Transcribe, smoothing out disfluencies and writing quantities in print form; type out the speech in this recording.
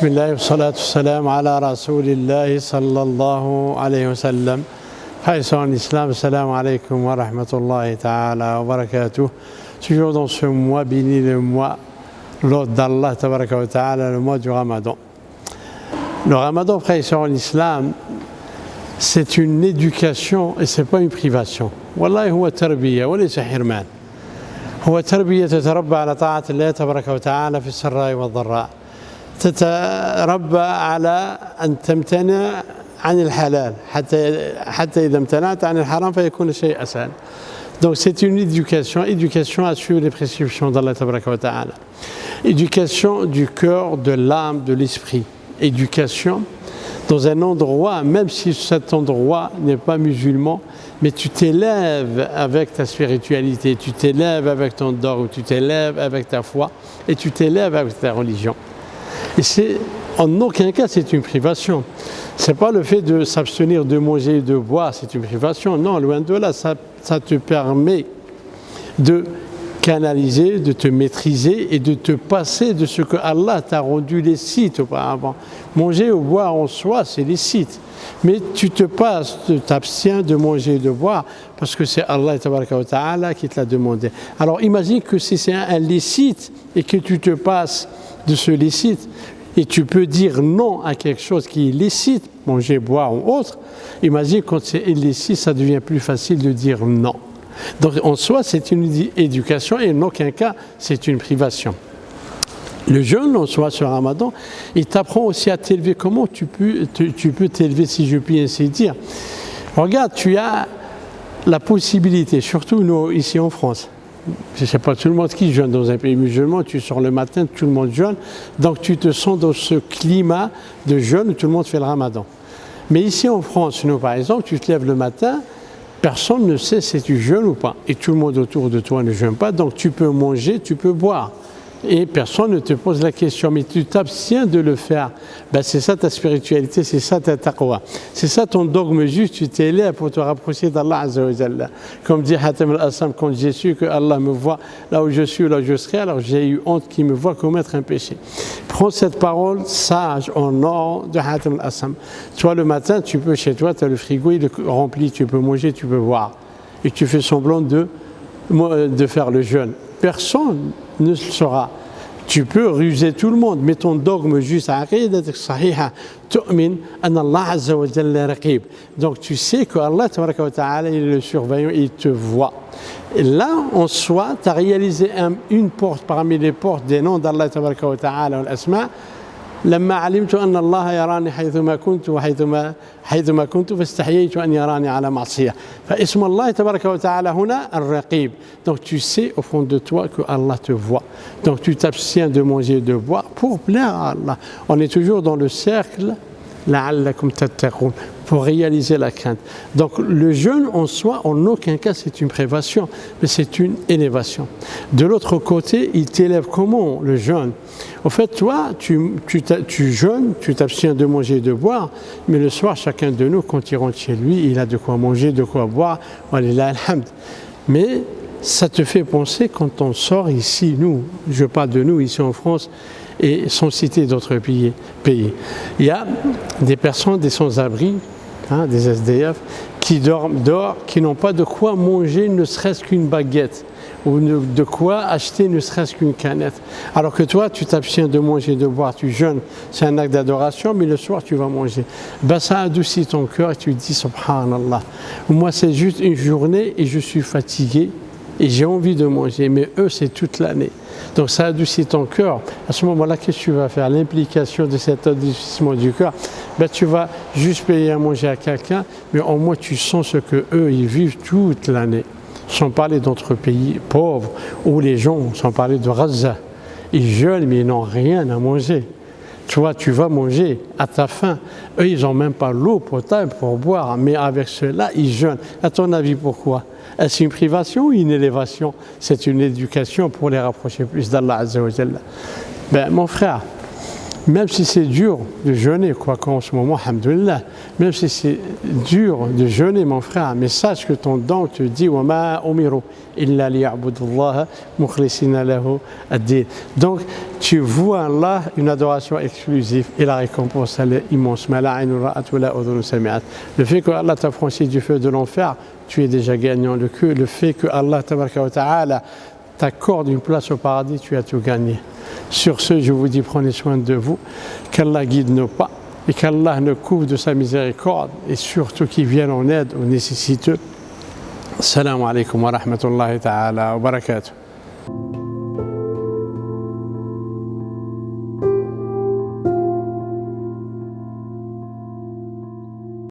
بسم الله والصلاة والسلام على رسول الله صلى الله عليه وسلم. Frères en islam, assalamu alaikum wa rahmatullahi ta'ala wa barakatuh. Toujours dans ce mois béni, le mois l'ordre d'Allah tabaraka wa ta'ala, le mois du Ramadan. Le Ramadan, frères en islam, c'est une éducation et c'est pas une privation. Wallahi huwa tarbiya wa laysa hirman. Huwa tarbiya تتربى على طاعة الله تبارك وتعالى في السراء والضراء. تتربى على أن تمتنع عن الحلال حتى إذا امتنعت عن الحرام فيكون الشيء أسهل. Donc c'est une éducation à suivre les prescriptions d'Allah tabaraka wa ta'ala. Éducation du cœur, de l'âme, de l'esprit. Éducation dans un endroit, même si cet endroit n'est pas musulman, mais tu t'élèves avec ta spiritualité, tu t'élèves avec ton dogme, tu t'élèves avec ta foi et tu t'élèves avec ta religion. Et c'est, en aucun cas, c'est une privation. C'est pas le fait de s'abstenir de manger et de boire, c'est une privation. Non, loin de là, ça te permet de canaliser, de te maîtriser et de te passer de ce que Allah t'a rendu licite auparavant. Manger ou boire en soi, c'est licite. Mais tu te passes, tu t'abstiens de manger et de boire parce que c'est Allah tabaraka wa ta'ala qui te l'a demandé. Alors imagine que si c'est un licite et que tu te passes de ce licite et tu peux dire non à quelque chose qui est licite, manger, boire ou autre, imagine quand c'est illicite, ça devient plus facile de dire non. Donc en soi, c'est une éducation et en aucun cas, c'est une privation. Le jeûne, en soi, sur Ramadan, il t'apprend aussi à t'élever. Comment tu peux t'élever, si je puis ainsi dire? Regarde, tu as la possibilité, surtout nous, ici en France, je ne sais pas tout le monde qui jeûne dans un pays musulman, tu sors le matin, tout le monde jeûne, donc tu te sens dans ce climat de jeûne où tout le monde fait le Ramadan. Mais ici en France, nous par exemple, tu te lèves le matin, personne ne sait si tu jeûnes ou pas. Et tout le monde autour de toi ne jeûne pas, donc tu peux manger, tu peux boire. Et personne ne te pose la question, mais tu t'abstiens de le faire. Ben c'est ça ta spiritualité, c'est ça ta taqwa. C'est ça ton dogme juste, tu t'élèves pour te rapprocher d'Allah Azza wa Jalla. Comme dit Hatem al-Assam, quand j'ai su que Allah me voit là où je suis, là où je serai, alors j'ai eu honte qu'il me voit commettre un péché. Prends cette parole sage en or de Hatem al-Assam. Toi le matin, tu peux chez toi, tu as le frigo, il est rempli, tu peux manger, tu peux boire. Et tu fais semblant de faire le jeûne. Personne ne le saura. Tu peux ruser tout le monde, mais ton dogme juste aqidatak sahiha tu'min an Allah azza wa jalla raqib. Donc tu sais que Allah tabaraka wa ta'ala il est le surveillant, il te voit. Et là en soi, tu as réalisé une porte parmi les portes des noms d'Allah tabaraka wa ta'ala wal asma. لما علمت أن الله يراني حيثما كنت حيثما كنت فاستحييت أن يراني على معصية فاسم الله تبارك وتعالى هنا الرقيب. Donc tu sais au fond de toi que Allah te voit. Donc tu t'abstiens de manger et de boire pour plaire à Allah. On est toujours dans le cercle لعلكم تتقون pour réaliser la crainte. Donc le jeûne en soi, en aucun cas c'est une privation, mais c'est une élévation. De l'autre côté, il t'élève comment le jeûne? En fait, toi, tu jeûnes, tu t'abstiens de manger et de boire, mais le soir, chacun de nous, quand il rentre chez lui, il a de quoi manger, de quoi boire, walillah alhamd. Mais ça te fait penser quand on sort ici, nous, je parle de nous ici en France, et sans citer d'autres pays. Il y a des personnes, des sans-abri, des SDF, qui dorment dehors, qui n'ont pas de quoi manger, ne serait-ce qu'une baguette, ou de quoi acheter, ne serait-ce qu'une canette. Alors que toi, tu t'abstiens de manger, de boire, tu jeûnes, c'est un acte d'adoration, mais le soir, tu vas manger. Ben, ça adoucit ton cœur et tu te dis, subhanallah, moi, c'est juste une journée et je suis fatigué et j'ai envie de manger, mais eux, c'est toute l'année. Donc ça adoucit ton cœur. À ce moment-là, qu'est-ce que tu vas faire? L'implication de cet adoucissement du cœur, ben, tu vas juste payer à manger à quelqu'un, mais au moins tu sens ce qu'eux, ils vivent toute l'année. Sans parler d'autres pays pauvres, où les gens, sans parler de Gaza, ils jeûnent, mais ils n'ont rien à manger. Toi, tu vas manger à ta faim. Eux, ils n'ont même pas l'eau potable pour boire, mais avec cela, ils jeûnent. À ton avis, pourquoi? Est-ce une privation ou une élévation? C'est une éducation pour les rapprocher plus d'Allah Azza wa Jalla. Ben, mon frère, Même si c'est dur de jeûner, quoi qu'en ce moment, alhamdoulilah, même si c'est dur de jeûner, mon frère, mais sache que ton don te dit wa ma umiru illa liya'budullaha mukhlisina lahu ad-din. Donc, tu vois Allah une adoration exclusive et la récompense elle est immense. Le fait que Allah t'affranchisse du feu de l'enfer, tu es déjà gagnant. Le fait que Allah t'accorde une place au paradis, tu as tout gagné. Sur ce, je vous dis, prenez soin de vous, qu'Allah guide nos pas et qu'Allah nous couvre de sa miséricorde et surtout qu'il vienne en aide aux nécessiteux. Assalamu alaikum wa rahmatullahi ta'ala wa barakatuh.